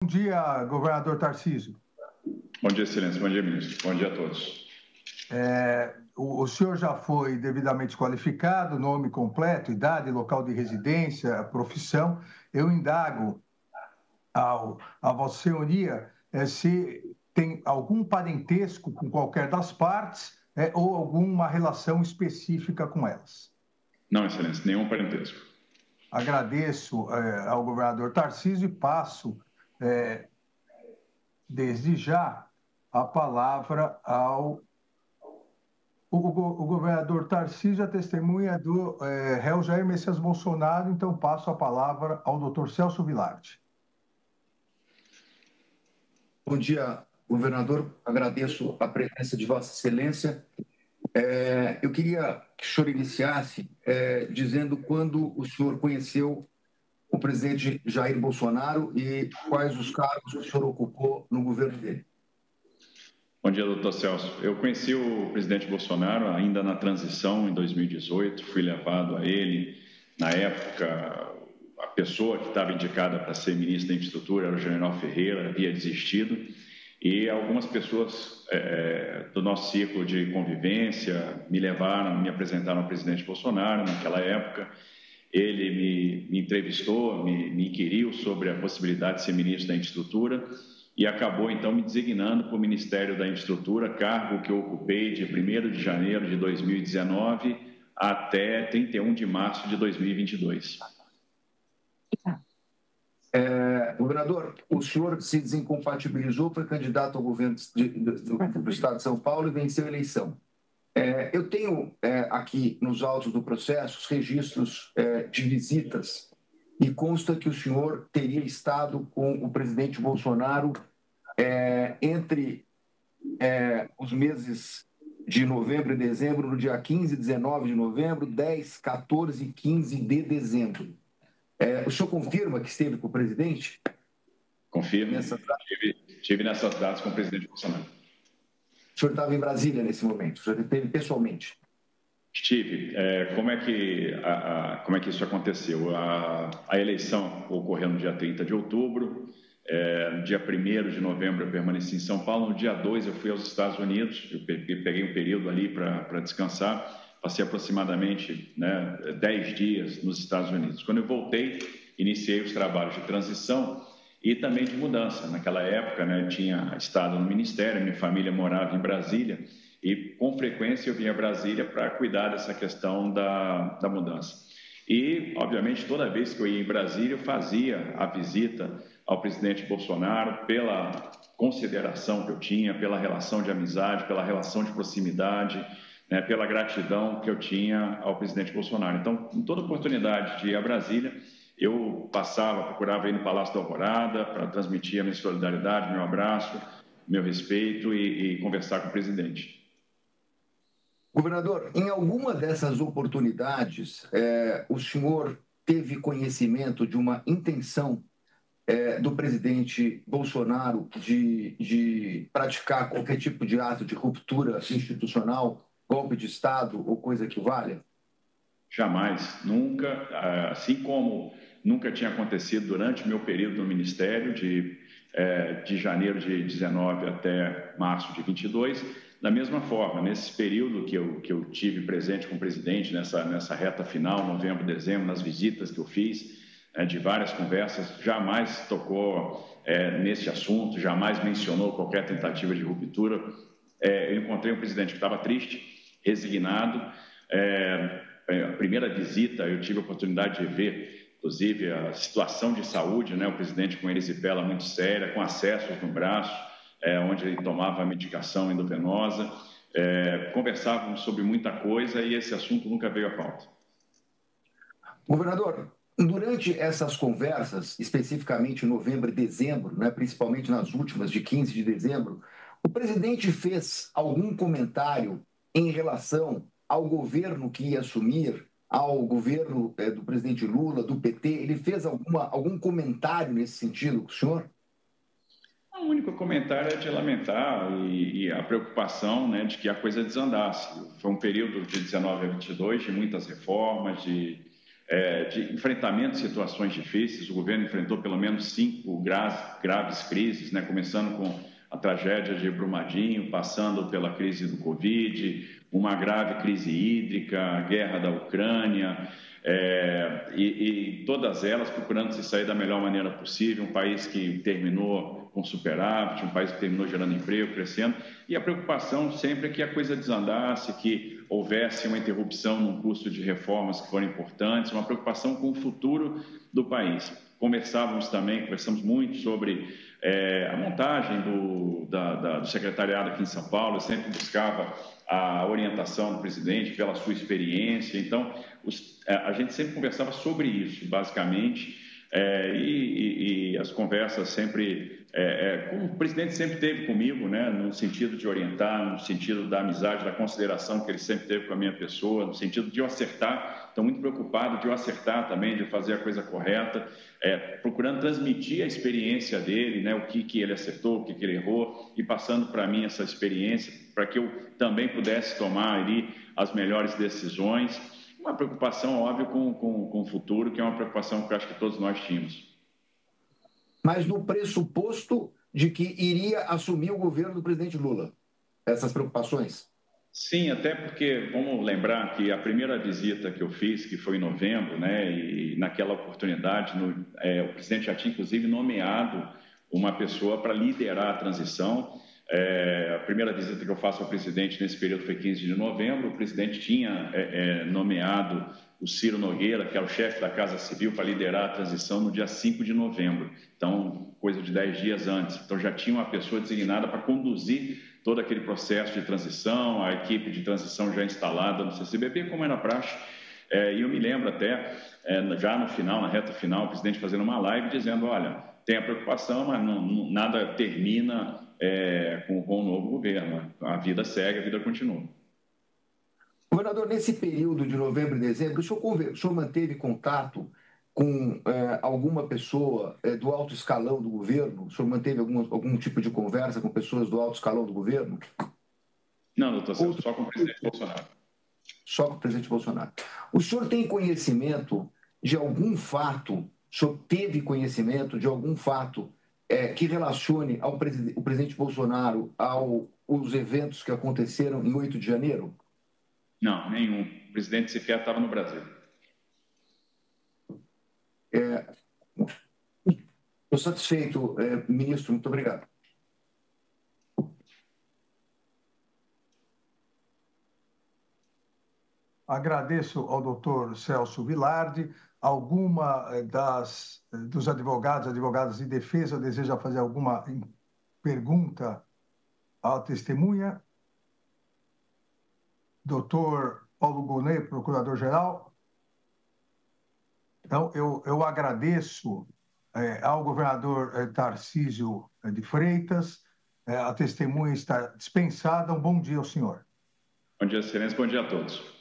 Bom dia, governador Tarcísio. Bom dia, Excelência. Bom dia, ministro. Bom dia a todos. O senhor já foi devidamente qualificado, nome completo, idade, local de residência, profissão. Eu indago a Vossa Senhoria se tem algum parentesco com qualquer das partes ou alguma relação específica com elas. Não, Excelência, nenhum parentesco. Agradeço ao governador Tarcísio e passo, desde já, a palavra ao o governador Tarcísio, a testemunha do réu Jair Messias Bolsonaro, então passo a palavra ao doutor Celso Vilardi. Bom dia, governador. Agradeço a presença de Vossa Excelência. Eu queria que o senhor iniciasse dizendo quando o senhor conheceu o presidente Jair Bolsonaro e quais os cargos que o senhor ocupou no governo dele. Bom dia, doutor Celso. Eu conheci o presidente Bolsonaro ainda na transição, em 2018. Fui levado a ele. Na época, a pessoa que estava indicada para ser ministro da Infraestrutura era o general Ferreira, havia desistido. E algumas pessoas do nosso círculo de convivência me levaram, me apresentaram ao presidente Bolsonaro naquela época. Ele me entrevistou, me inquiriu sobre a possibilidade de ser ministro da Infraestrutura e acabou, então, me designando para o Ministério da Infraestrutura, cargo que eu ocupei de 1º de janeiro de 2019 até 31 de março de 2022. Governador, o senhor se desincompatibilizou, foi candidato ao governo do Estado de São Paulo e venceu a eleição. Eu tenho aqui nos autos do processo os registros de visitas e consta que o senhor teria estado com o presidente Bolsonaro entre os meses de novembro e dezembro, no dia 15 e 19 de novembro, 10, 14 e 15 de dezembro. O senhor confirma que esteve com o presidente? Confirmo. Estive nessas datas com o presidente Bolsonaro. O senhor estava em Brasília nesse momento? O senhor esteve pessoalmente? Estive. Como é que isso aconteceu? A eleição ocorreu no dia 30 de outubro. No dia 1º de novembro eu permaneci em São Paulo. No dia 2 eu fui aos Estados Unidos. Eu peguei um período ali para descansar. Passei aproximadamente 10 dias nos Estados Unidos. Quando eu voltei, iniciei os trabalhos de transição e também de mudança. Naquela época, eu tinha estado no Ministério, minha família morava em Brasília e, com frequência, eu vinha a Brasília para cuidar dessa questão da mudança. E, obviamente, toda vez que eu ia em Brasília, eu fazia a visita ao presidente Bolsonaro pela consideração que eu tinha, pela relação de amizade, pela relação de proximidade, pela gratidão que eu tinha ao presidente Bolsonaro. Então, em toda oportunidade de ir a Brasília, eu procurava ir no Palácio da Alvorada para transmitir a minha solidariedade, meu abraço, meu respeito e conversar com o presidente. Governador, em alguma dessas oportunidades, o senhor teve conhecimento de uma intenção do presidente Bolsonaro de praticar qualquer tipo de ato de ruptura institucional, golpe de Estado ou coisa que valha? Jamais, nunca, assim como nunca tinha acontecido durante o meu período no Ministério, de janeiro de 19 até março de 22, da mesma forma, nesse período que eu tive presente com o presidente, nessa reta final, novembro, dezembro, nas visitas que eu fiz, de várias conversas, jamais tocou nesse assunto, jamais mencionou qualquer tentativa de ruptura. Eu encontrei um presidente que estava triste, resignado. A primeira visita eu tive a oportunidade de ver, inclusive, a situação de saúde, o presidente com erisipela muito séria, com acessos no braço, onde ele tomava a medicação endovenosa. Conversávamos sobre muita coisa e esse assunto nunca veio à pauta. Governador, durante essas conversas, especificamente em novembro e dezembro, principalmente nas últimas, de 15 de dezembro, o presidente fez algum comentário em relação ao governo que ia assumir, ao governo do presidente Lula, do PT? Ele fez algum comentário nesse sentido com o senhor? O único comentário é de lamentar e a preocupação de que a coisa desandasse. Foi um período de 19 a 22 de muitas reformas, de de enfrentamento de situações difíceis. O governo enfrentou pelo menos 5 graves crises, né? Começando com a tragédia de Brumadinho, passando pela crise do Covid, uma grave crise hídrica, a guerra da Ucrânia, e todas elas procurando se sair da melhor maneira possível. Um país que terminou com superávit, um país que terminou gerando emprego, crescendo, e a preocupação sempre é que a coisa desandasse, que houvesse uma interrupção no curso de reformas que foram importantes, uma preocupação com o futuro do país. Conversamos muito sobre a montagem do secretariado aqui em São Paulo. Eu sempre buscava a orientação do presidente pela sua experiência. Então, a gente sempre conversava sobre isso, basicamente, e as conversas sempre, como o presidente sempre teve comigo, né, no sentido de orientar, no sentido da amizade, da consideração que ele sempre teve com a minha pessoa, no sentido de eu acertar. Estou muito preocupado de eu acertar também, de fazer a coisa correta, procurando transmitir a experiência dele, né, o que ele acertou, o que ele errou, e passando para mim essa experiência, para que eu também pudesse tomar ali as melhores decisões. Uma preocupação, óbvio, com o futuro, que é uma preocupação que eu acho que todos nós tínhamos. Mas no pressuposto de que iria assumir o governo do presidente Lula, essas preocupações? Sim, até porque, vamos lembrar que a primeira visita que eu fiz, que foi em novembro, né, e naquela oportunidade, o presidente já tinha, inclusive, nomeado uma pessoa para liderar a transição. A primeira visita que eu faço ao presidente nesse período foi 15 de novembro. O presidente tinha nomeado o Ciro Nogueira, que é o chefe da Casa Civil, para liderar a transição no dia 5 de novembro. Então, coisa de 10 dias antes. Então, já tinha uma pessoa designada para conduzir todo aquele processo de transição, a equipe de transição já instalada no CCBB, como era praxe. E eu me lembro até, já no final, na reta final, o presidente fazendo uma live dizendo, olha, tem a preocupação, mas nada termina com o novo governo. A vida segue, a vida continua. Governador, nesse período de novembro e dezembro, o senhor manteve contato com alguma pessoa do alto escalão do governo? O senhor manteve algum tipo de conversa com pessoas do alto escalão do governo? Não, doutor Celso, só com o presidente Bolsonaro. Só com o presidente Bolsonaro. O senhor tem conhecimento de algum fato, o senhor teve conhecimento de algum fato que relacione o presidente Bolsonaro aos eventos que aconteceram em 8 de janeiro? Não, nenhum. O presidente sequer estava no Brasil. Estou satisfeito, ministro. Muito obrigado. Agradeço ao doutor Celso Vilardi. Alguma dos advogadas de defesa deseja fazer alguma pergunta à testemunha? Doutor Paulo Gonet, procurador-geral. Então, eu agradeço ao governador Tarcísio de Freitas. A testemunha está dispensada. Um bom dia ao senhor. Bom dia, excelência. Bom dia a todos.